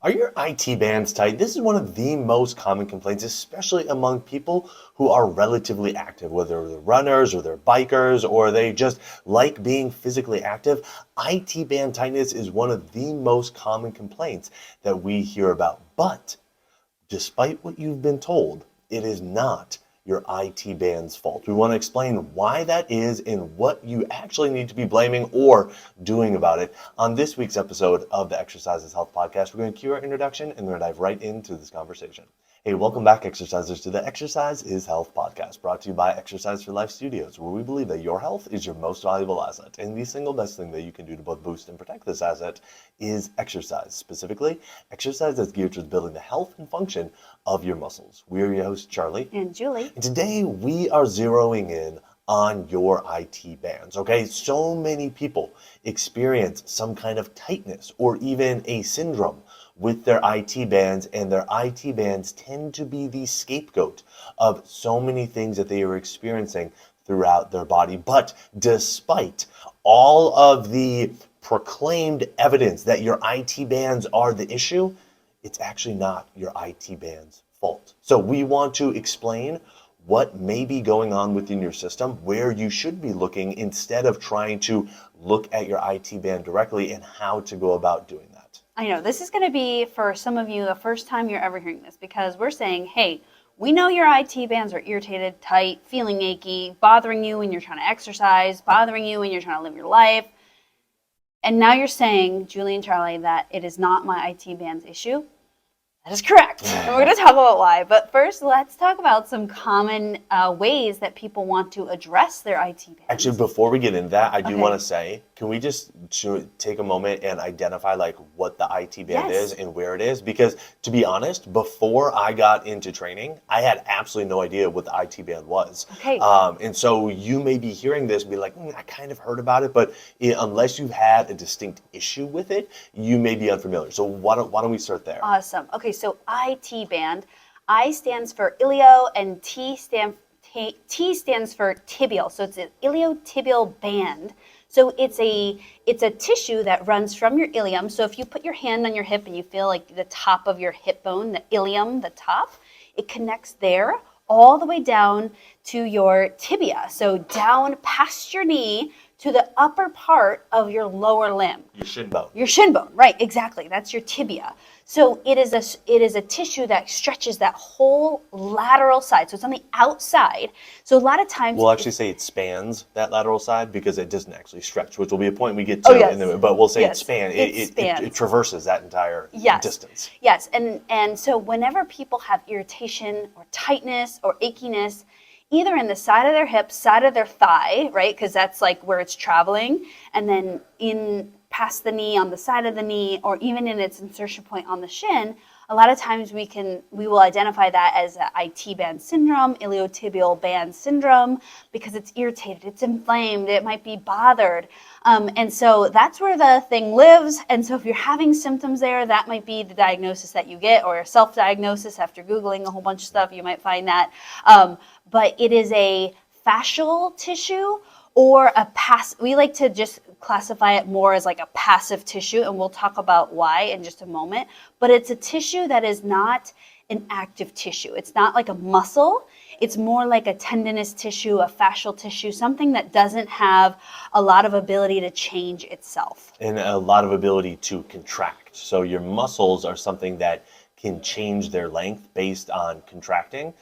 Are your IT bands tight? This is one of the most common complaints, especially among people who are relatively active, whether they're runners or they're bikers or they just like being physically active. IT band tightness is one of the most common complaints that we hear about. But despite what you've been told, it is not your IT band's fault. We want to explain why that is and what you actually need to be blaming or doing about it. On this week's episode of the Exercise is Health podcast, we're going to cue our introduction and we're going to dive right into this conversation. Hey, welcome back, exercisers, to the Exercise is Health podcast, brought to you by Exercise for Life Studios, where we believe that your health is your most valuable asset. And the single best thing that you can do to both boost and protect this asset is exercise. Specifically, exercise that's geared towards building the health and function of your muscles. We're your hosts, Charlie and Julie. And today we are zeroing in on your IT bands, okay? So many people experience some kind of tightness or even a syndrome with their IT bands, and their IT bands tend to be the scapegoat of so many things that they are experiencing throughout their body. But despite all of the proclaimed evidence that your IT bands are the issue, it's actually not your IT band's fault. So we want to explain what may be going on within your system, where you should be looking instead of trying to look at your IT band directly, and how to go about doing that. I know this is going to be, for some of you, the first time you're ever hearing this, because we're saying, hey, we know your IT bands are irritated, tight, feeling achy, bothering you when you're trying to exercise, bothering you when you're trying to live your life. And now you're saying, Julie and Charlie, that it is not my IT band's issue. That is correct. And we're going to talk about why. But first, let's talk about some common ways that people want to address their IT bands. Actually, before we get into that, I do want to say, can we just take a moment and identify like what the IT band is and where it is? Because to be honest, before I got into training, I had absolutely no idea what the IT band was. Okay. And so you may be hearing this and be like, I kind of heard about it, but unless you've had a distinct issue with it, you may be unfamiliar. So why don't we start there? Awesome. Okay, so IT band. I stands for ilio and T stands for tibial. So it's an iliotibial band. So it's a tissue that runs from your ilium. So if you put your hand on your hip and you feel like the top of your hip bone, the ilium, the top, it connects there all the way down to your tibia. So down past your knee to the upper part of your lower limb. Your shin bone. Your shin bone, right, exactly. That's your tibia. So it is a tissue that stretches that whole lateral side. So it's on the outside. So a lot of times we'll actually say it spans that lateral side because it doesn't actually stretch, which will be a point we get to but we'll say it spans. It traverses that entire distance. Yes, and so whenever people have irritation or tightness or achiness, either in the side of their hip, side of their thigh, right? Because that's like where it's traveling, and then in past the knee, on the side of the knee, or even in its insertion point on the shin, a lot of times we will identify that as a IT band syndrome, iliotibial band syndrome, because it's irritated, it's inflamed, it might be bothered. And so that's where the thing lives. And so if you're having symptoms there, that might be the diagnosis that you get, or a self-diagnosis after Googling a whole bunch of stuff, you might find that. But it is a fascial tissue or we like to just classify it more as like a passive tissue, and we'll talk about why in just a moment. But it's a tissue that is not an active tissue. It's not like a muscle. It's more like a tendinous tissue, a fascial tissue, something that doesn't have a lot of ability to change itself. And a lot of ability to contract. So your muscles are something that can change their length based on contracting.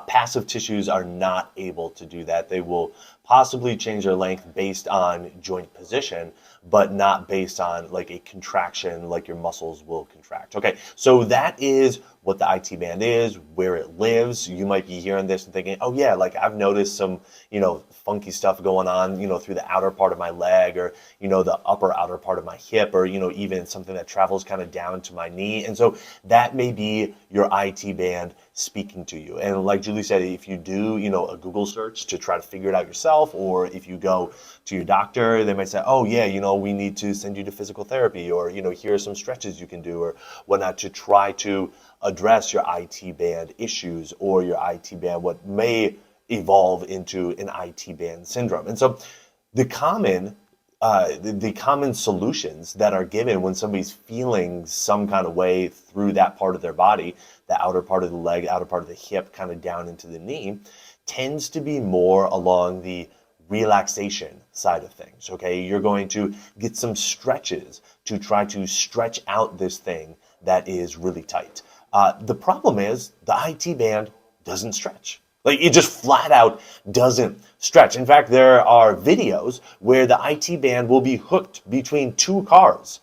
Passive tissues are not able to do that. They will possibly change their length based on joint position, but not based on like a contraction like your muscles will contract. Okay, so that is what the IT band is, where it lives. You might be hearing this and thinking, oh yeah, like I've noticed some, funky stuff going on, through the outer part of my leg, or, the upper outer part of my hip, or, even something that travels kind of down to my knee. And so that may be your IT band speaking to you. And like Julie said, if you do, a Google search to try to figure it out yourself, or if you go to your doctor, they might say, oh yeah, we need to send you to physical therapy, or, here are some stretches you can do, or whatnot, to try to address your IT band issues or your IT band, what may evolve into an IT band syndrome. And so the common the common solutions that are given when somebody's feeling some kind of way through that part of their body, the outer part of the leg, outer part of the hip, kind of down into the knee, tends to be more along the relaxation side of things. Okay, you're going to get some stretches to try to stretch out this thing that is really tight. The problem is the IT band doesn't stretch. Like, it just flat out doesn't stretch. In fact, there are videos where the IT band will be hooked between two cars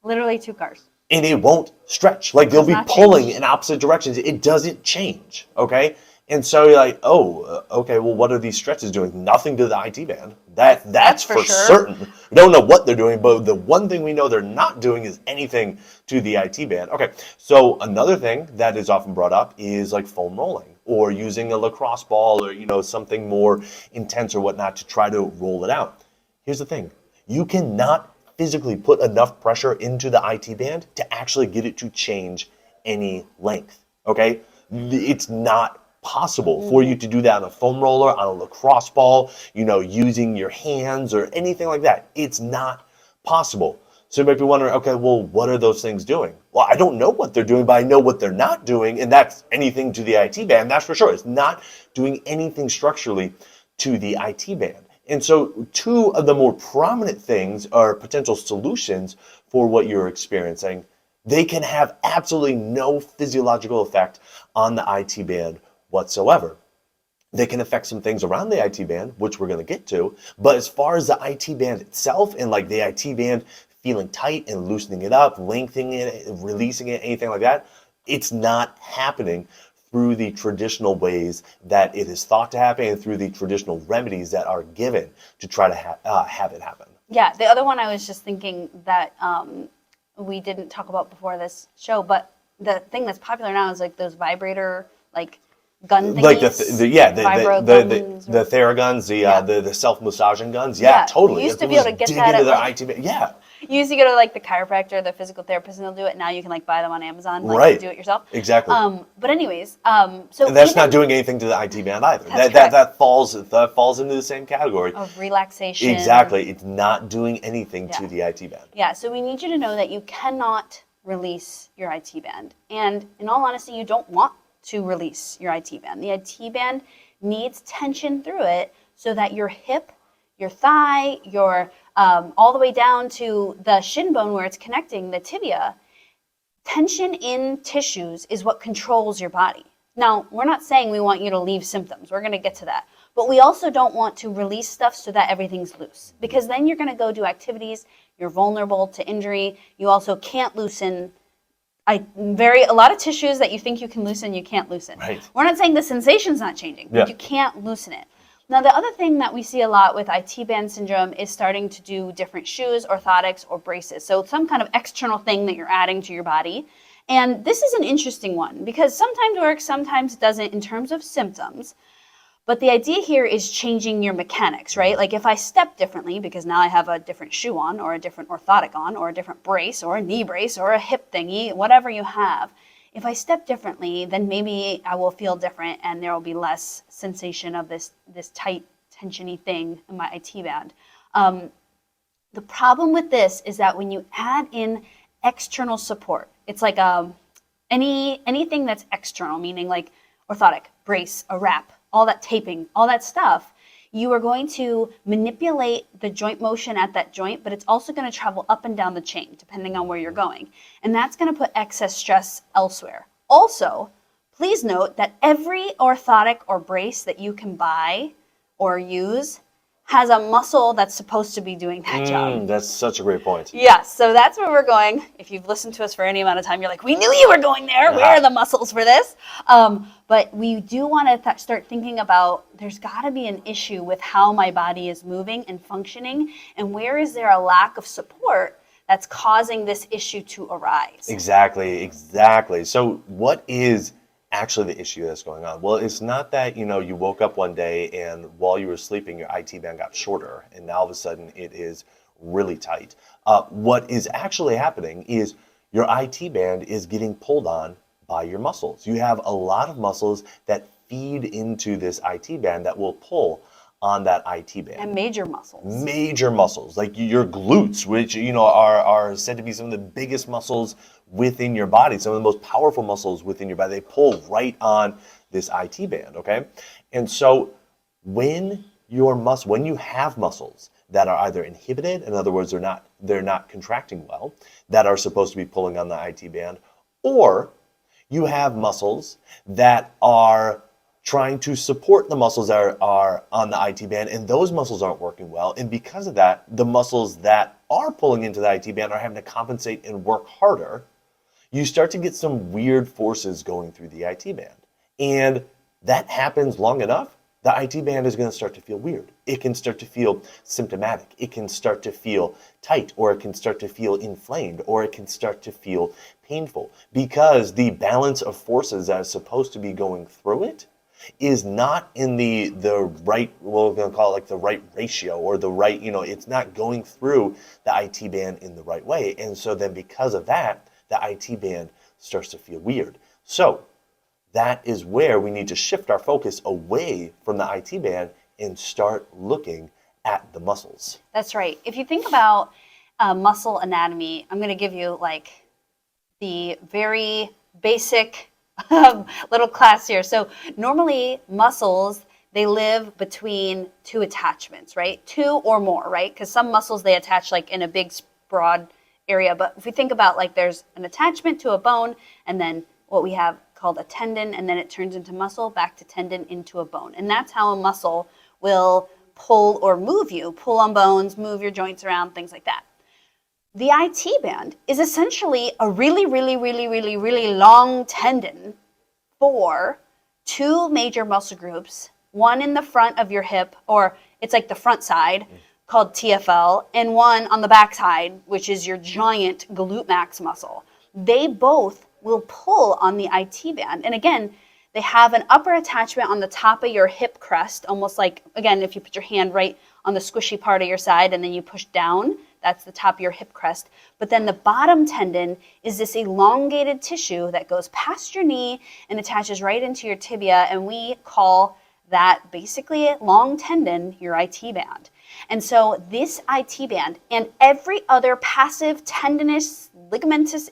Literally 2 cars. and it won't stretch. Like, they'll Does be not pulling change. in opposite directions. It doesn't change, okay? And so you're like, oh, okay, well, what are these stretches doing? Nothing to the IT band. That's for for sure. certain. We don't know what they're doing, but the one thing we know they're not doing is anything to the IT band. Okay, so another thing that is often brought up is like foam rolling or using a lacrosse ball or, something more intense or whatnot to try to roll it out. Here's the thing. You cannot physically put enough pressure into the IT band to actually get it to change any length, okay? It's not possible for you to do that on a foam roller, on a lacrosse ball, using your hands or anything like that. It's not possible. So you might be wondering, okay, well, what are those things doing? Well, I don't know what they're doing, but I know what they're not doing, and that's anything to the IT band, that's for sure. It's not doing anything structurally to the IT band. And so two of the more prominent things are potential solutions for what you're experiencing. They can have absolutely no physiological effect on the IT band whatsoever. They can affect some things around the IT band, which we're going to get to. But as far as the IT band itself and like the IT band feeling tight and loosening it up, lengthening it, releasing it, anything like that, it's not happening through the traditional ways that it is thought to happen and through the traditional remedies that are given to try to have it happen. Yeah, the other one I was just thinking that we didn't talk about before this show, but the thing that's popular now is like those vibrator, like gun thingies. Like Vibro guns the Theraguns, the self-massaging guns. Yeah, Yeah, totally. you used to If be it able to was get dig that into at, their like- IT band. Yeah, You used to go to like the chiropractor, the physical therapist, and they'll do it. Now you can like buy them on Amazon, like Right. do it yourself. Exactly. But anyways, so and that's even not doing anything to the IT band either. That's That falls into the same category. of relaxation. Exactly. It's not doing anything to Yeah. the IT band. Yeah, so we need you to know that you cannot release your IT band. And in all honesty, you don't want to release your IT band. The IT band needs tension through it so that your hip, your thigh, your all the way down to the shin bone where it's connecting the tibia, tension in tissues is what controls your body. Now, we're not saying we want you to leave symptoms. We're going to get to that. But we also don't want to release stuff so that everything's loose, because then you're going to go do activities. You're vulnerable to injury. You also can't loosen a lot of tissues that you think you can loosen, you can't loosen. Right. We're not saying the sensation's not changing, but Yeah. you can't loosen it. Now, the other thing that we see a lot with IT band syndrome is starting to do different shoes, orthotics, or braces. So some kind of external thing that you're adding to your body. And this is an interesting one because sometimes it works, sometimes it doesn't in terms of symptoms. But the idea here is changing your mechanics, right? Like if I step differently because now I have a different shoe on or a different orthotic on or a different brace or a knee brace or a hip thingy, whatever you have, if I step differently, then maybe I will feel different and there will be less sensation of this tight, tensiony thing in my IT band. The problem with this is that when you add in external support, it's like anything that's external, meaning like orthotic, brace, a wrap, all that taping, all that stuff, you are going to manipulate the joint motion at that joint, but it's also going to travel up and down the chain, depending on where you're going. And that's going to put excess stress elsewhere. Also, please note that every orthotic or brace that you can buy or use has a muscle that's supposed to be doing that job. That's such a great point. Yeah, so that's where we're going. If you've listened to us for any amount of time, you're like, we knew you were going there. Where are the muscles for this? But we do want to start thinking about there's got to be an issue with how my body is moving and functioning, and where is there a lack of support that's causing this issue to arise? Exactly. So what is actually the issue that's going on? Well, it's not that, you woke up one day and while you were sleeping, your IT band got shorter and now all of a sudden it is really tight. What is actually happening is your IT band is getting pulled on by your muscles. You have a lot of muscles that feed into this IT band that will pull on that IT band. And major muscles. Major muscles, like your glutes, which are said to be some of the biggest muscles within your body, some of the most powerful muscles within your body. They pull right on this IT band, okay? And so when you have muscles that are either inhibited, in other words, they're not contracting well, that are supposed to be pulling on the IT band, or you have muscles that are trying to support the muscles that are on the IT band, and those muscles aren't working well. And because of that, the muscles that are pulling into the IT band are having to compensate and work harder. You start to get some weird forces going through the IT band. And that happens long enough, the IT band is going to start to feel weird. It can start to feel symptomatic. It can start to feel tight, or it can start to feel inflamed, or it can start to feel painful, because the balance of forces that is supposed to be going through it is not in the right, we're going to call it like the right ratio, or the right, it's not going through the IT band in the right way. And so then because of that, the IT band starts to feel weird. So that is where we need to shift our focus away from the IT band and start looking at the muscles. That's right. If you think about muscle anatomy, I'm going to give you like the very basic little class here. So normally muscles, they live between two attachments, right? Two or more, right? Because some muscles, they attach like in a big broad area. But if we think about like there's an attachment to a bone, and then what we have called a tendon, and then it turns into muscle, back to tendon, into a bone. And that's how a muscle will pull or move you, pull on bones, move your joints around, things like that. The IT band is essentially a really, really, really, really, really long tendon for two major muscle groups, one in the front of your hip, or it's like the front side, called TFL, and one on the back side, which is your giant glute max muscle. They both will pull on the IT band. And again, they have an upper attachment on the top of your hip crest, almost like, again, if you put your hand right on the squishy part of your side and then you push down, that's the top of your hip crest. But then the bottom tendon is this elongated tissue that goes past your knee and attaches right into your tibia, and we call that basically a long tendon your IT band. And so this IT band and every other passive tendinous, ligamentous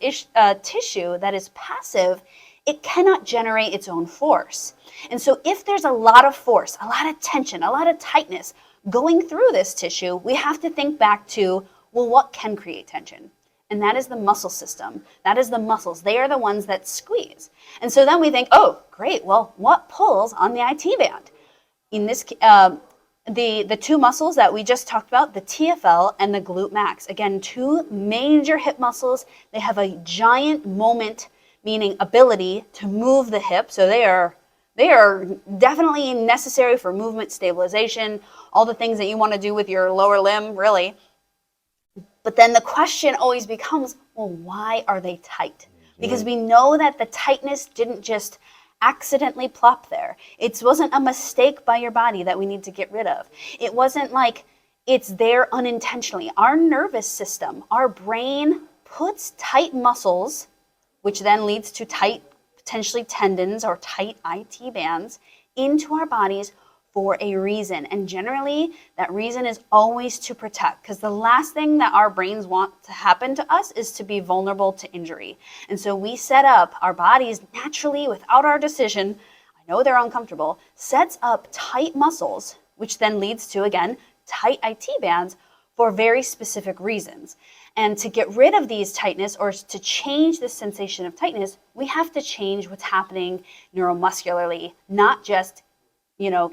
tissue that is passive, it cannot generate its own force. And so if there's a lot of force, a lot of tension, a lot of tightness going through this tissue, we have to think back to, well, what can create tension? And that is the muscle system. That is the muscles. They are the ones that squeeze. And so then we think, oh, great, well, what pulls on the IT band? In this the two muscles that we just talked about, the TFL and the glute max. Again, two major hip muscles. They have a giant moment, meaning ability to move the hip. So they are definitely necessary for movement stabilization, all the things that you want to do with your lower limb, really. But then the question always becomes, well, why are they tight? Because we know that the tightness didn't just accidentally plop there. It wasn't a mistake by your body that we need to get rid of. It wasn't like it's there unintentionally. Our nervous system, our brain puts tight muscles, which then leads to tight, potentially tendons or tight IT bands, into our bodies for a reason. And generally, that reason is always to protect, because the last thing that our brains want to happen to us is to be vulnerable to injury. And so we set up our bodies naturally, without our decision, I know they're uncomfortable, sets up tight muscles, which then leads to, again, tight IT bands for very specific reasons. And to get rid of these tightness, or to change the sensation of tightness, we have to change what's happening neuromuscularly, not just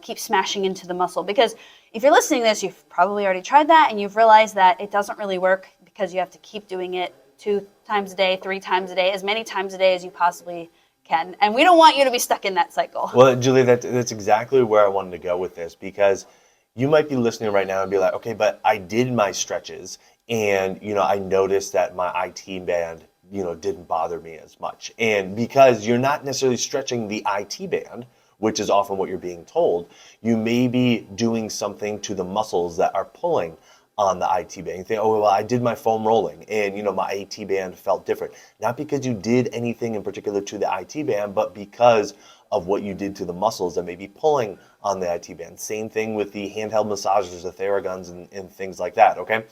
keep smashing into the muscle. Because if you're listening to this, you've probably already tried that, and you've realized that it doesn't really work, because you have to keep doing it 2 times a day, 3 times a day, as many times a day as you possibly can. And we don't want you to be stuck in that cycle. Well, Julie, that's exactly where I wanted to go with this, because you might be listening right now and be like, okay, but I did my stretches, and I noticed that my IT band didn't bother me as much. And because you're not necessarily stretching the IT band, which is often what you're being told, you may be doing something to the muscles that are pulling on the IT band. You think, oh, well, I did my foam rolling and, my IT band felt different. Not because you did anything in particular to the IT band, but because of what you did to the muscles that may be pulling on the IT band. Same thing with the handheld massagers, the Theraguns, and things like that, okay?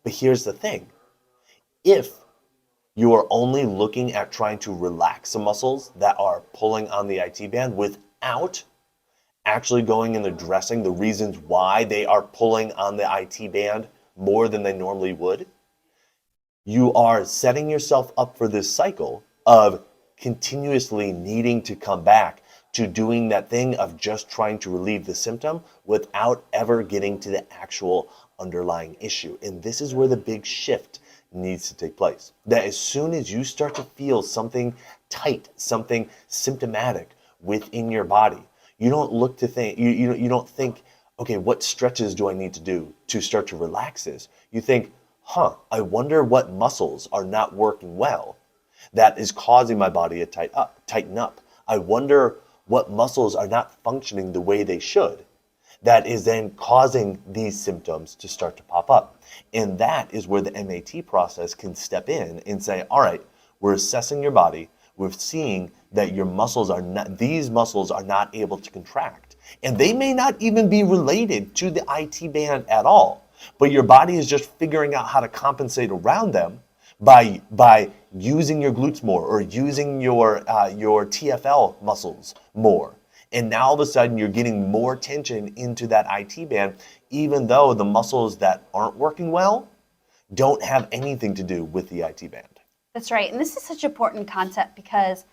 But here's the thing. If you are only looking at trying to relax the muscles that are pulling on the IT band without actually going and addressing the reasons why they are pulling on the IT band more than they normally would, you are setting yourself up for this cycle of continuously needing to come back to doing that thing of just trying to relieve the symptom without ever getting to the actual underlying issue. And this is where the big shift needs to take place. That as soon as you start to feel something tight, something symptomatic within your body, you don't look to think, you don't think, okay, what stretches do I need to do to start to relax this? You think, I wonder what muscles are not working well that is causing my body to tighten up. I wonder what muscles are not functioning the way they should that is then causing these symptoms to start to pop up. And that is where the MAT process can step in and say, all right, we're assessing your body. We're seeing that your muscles are not, these muscles are not able to contract. And they may not even be related to the IT band at all. But your body is just figuring out how to compensate around them by using your glutes more or using your TFL muscles more. And now all of a sudden you're getting more tension into that IT band, even though the muscles that aren't working well don't have anything to do with the IT band. That's right. And this is such an important concept because,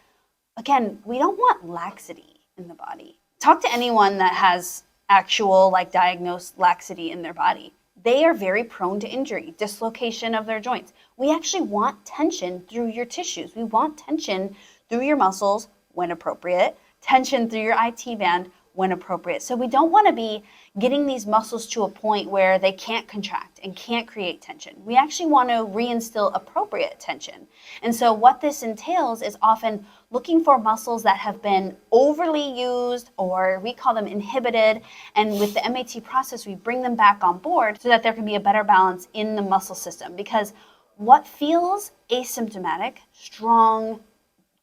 again, we don't want laxity in the body. Talk to anyone that has actual, diagnosed laxity in their body. They are very prone to injury, dislocation of their joints. We actually want tension through your tissues. We want tension through your muscles when appropriate, tension through your IT band when appropriate. So we don't want to be getting these muscles to a point where they can't contract and can't create tension. We actually want to reinstill appropriate tension. And so what this entails is often looking for muscles that have been overly used, or we call them inhibited. And with the MAT process, we bring them back on board so that there can be a better balance in the muscle system. Because what feels asymptomatic, strong,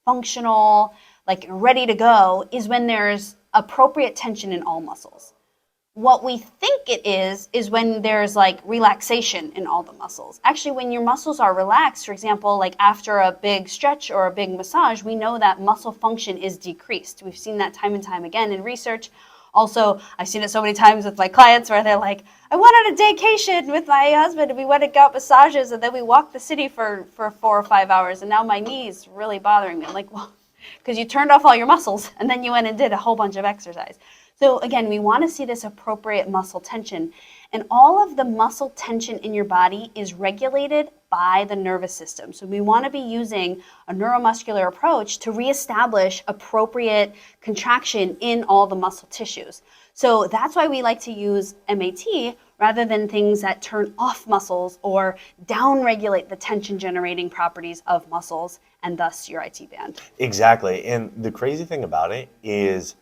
functional, ready to go, is when there's appropriate tension in all muscles. What we think it is when there's relaxation in all the muscles. Actually, when your muscles are relaxed, for example, after a big stretch or a big massage, we know that muscle function is decreased. We've seen that time and time again in research. Also, I've seen it so many times with my clients where they're like, I went on a vacation with my husband and we went and got massages and then we walked the city for 4 or 5 hours and now my knee's really bothering me. I'm like, well, because you turned off all your muscles and then you went and did a whole bunch of exercise. So again, we want to see this appropriate muscle tension. And all of the muscle tension in your body is regulated by the nervous system. So we want to be using a neuromuscular approach to reestablish appropriate contraction in all the muscle tissues. So that's why we like to use MAT rather than things that turn off muscles or downregulate the tension generating properties of muscles and thus your IT band. Exactly. And the crazy thing about it is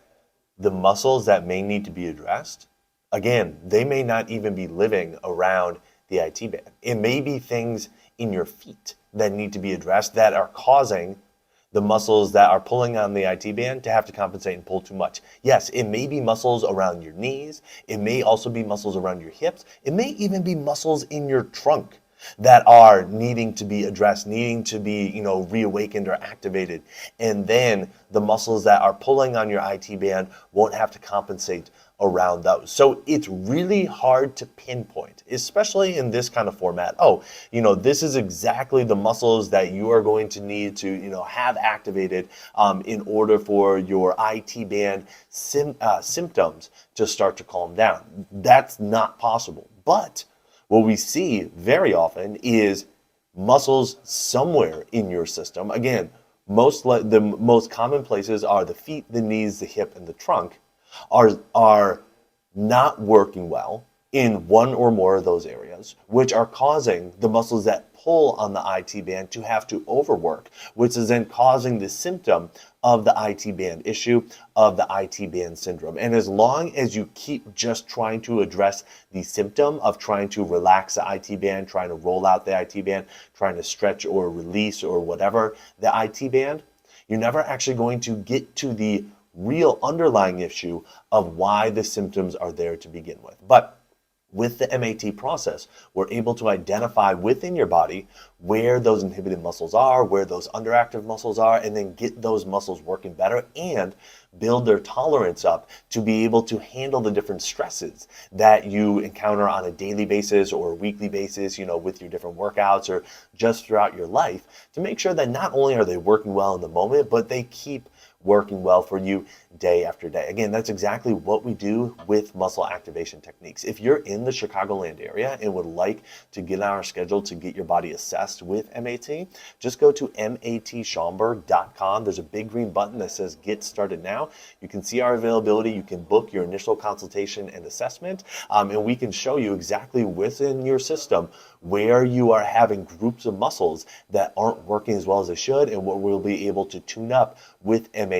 the muscles that may need to be addressed, again, they may not even be living around the IT band. It may be things in your feet that need to be addressed that are causing the muscles that are pulling on the IT band to have to compensate and pull too much. Yes, it may be muscles around your knees. It may also be muscles around your hips. It may even be muscles in your trunk that are needing to be addressed, needing to be, reawakened or activated. And then the muscles that are pulling on your IT band won't have to compensate around those. So it's really hard to pinpoint, especially in this kind of format. This is exactly the muscles that you are going to need to, have activated in order for your IT band symptoms to start to calm down. That's not possible. But what we see very often is muscles somewhere in your system. Again, the most common places are the feet, the knees, the hip, and the trunk are not working well. in one or more of those areas, which are causing the muscles that pull on the IT band to have to overwork, which is then causing the symptom of the IT band issue, of the IT band syndrome. And as long as you keep just trying to address the symptom of trying to relax the IT band, trying to roll out the IT band, trying to stretch or release or whatever the IT band, you're never actually going to get to the real underlying issue of why the symptoms are there to begin with. But with the MAT process, we're able to identify within your body where those inhibited muscles are, where those underactive muscles are, and then get those muscles working better and build their tolerance up to be able to handle the different stresses that you encounter on a daily basis or a weekly basis, with your different workouts or just throughout your life, to make sure that not only are they working well in the moment, but they keep working well for you day after day. Again, that's exactly what we do with muscle activation techniques. If you're in the Chicagoland area and would like to get on our schedule to get your body assessed with MAT, just go to matschaumburg.com. There's a big green button that says Get Started Now. You can see our availability. You can book your initial consultation and assessment, and we can show you exactly within your system where you are having groups of muscles that aren't working as well as they should, and what we'll be able to tune up with MAT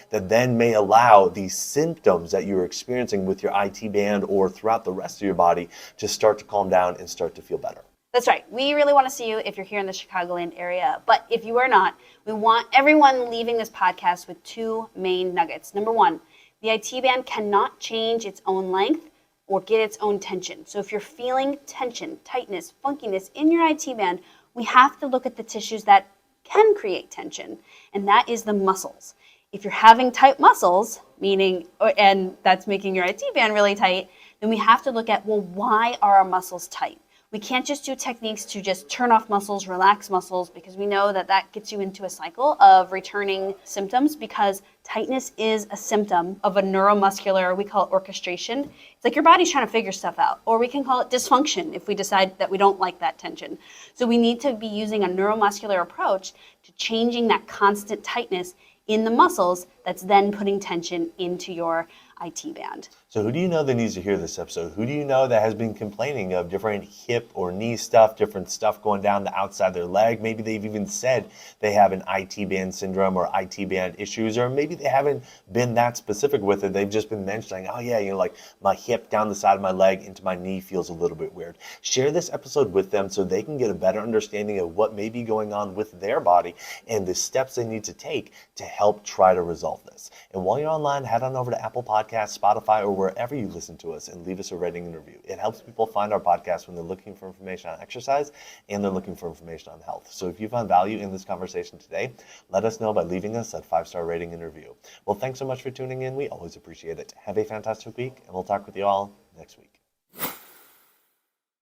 that then may allow these symptoms that you're experiencing with your IT band or throughout the rest of your body to start to calm down and start to feel better. That's right. We really want to see you if you're here in the Chicagoland area. But if you are not, we want everyone leaving this podcast with two main nuggets. Number one, the IT band cannot change its own length or get its own tension. So if you're feeling tension, tightness, funkiness in your IT band, we have to look at the tissues that can create tension, and that is the muscles. If you're having tight muscles, and that's making your IT band really tight, then we have to look at, well, why are our muscles tight? We can't just do techniques to just turn off muscles, relax muscles, because we know that that gets you into a cycle of returning symptoms, because tightness is a symptom of a neuromuscular, we call it orchestration. It's like your body's trying to figure stuff out. Or we can call it dysfunction if we decide that we don't like that tension. So we need to be using a neuromuscular approach to changing that constant tightness in the muscles that's then putting tension into your IT band. So who do you know that needs to hear this episode? Who do you know that has been complaining of different hip or knee stuff, different stuff going down the outside of their leg? Maybe they've even said they have an IT band syndrome or IT band issues, or maybe they haven't been that specific with it. They've just been mentioning, oh yeah, like my hip down the side of my leg into my knee feels a little bit weird. Share this episode with them so they can get a better understanding of what may be going on with their body and the steps they need to take to help try to resolve this. And while you're online, head on over to Apple Podcasts, Spotify, or wherever you listen to us and leave us a rating and review. It helps people find our podcast when they're looking for information on exercise and they're looking for information on health. So if you found value in this conversation today, let us know by leaving us a 5-star rating and review. Well, thanks so much for tuning in. We always appreciate it. Have a fantastic week, and we'll talk with you all next week.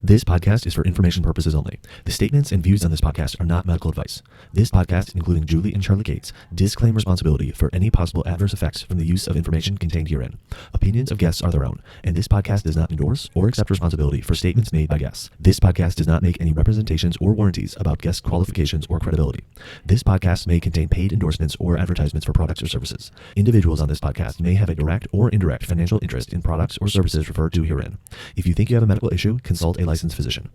This podcast is for information purposes only. The statements and views on this podcast are not medical advice. This podcast, including Julie and Charlie Gates, disclaim responsibility for any possible adverse effects from the use of information contained herein. Opinions of guests are their own, and this podcast does not endorse or accept responsibility for statements made by guests. This podcast does not make any representations or warranties about guest qualifications or credibility. This podcast may contain paid endorsements or advertisements for products or services. Individuals on this podcast may have a direct or indirect financial interest in products or services referred to herein. If you think you have a medical issue, consult a licensed physician.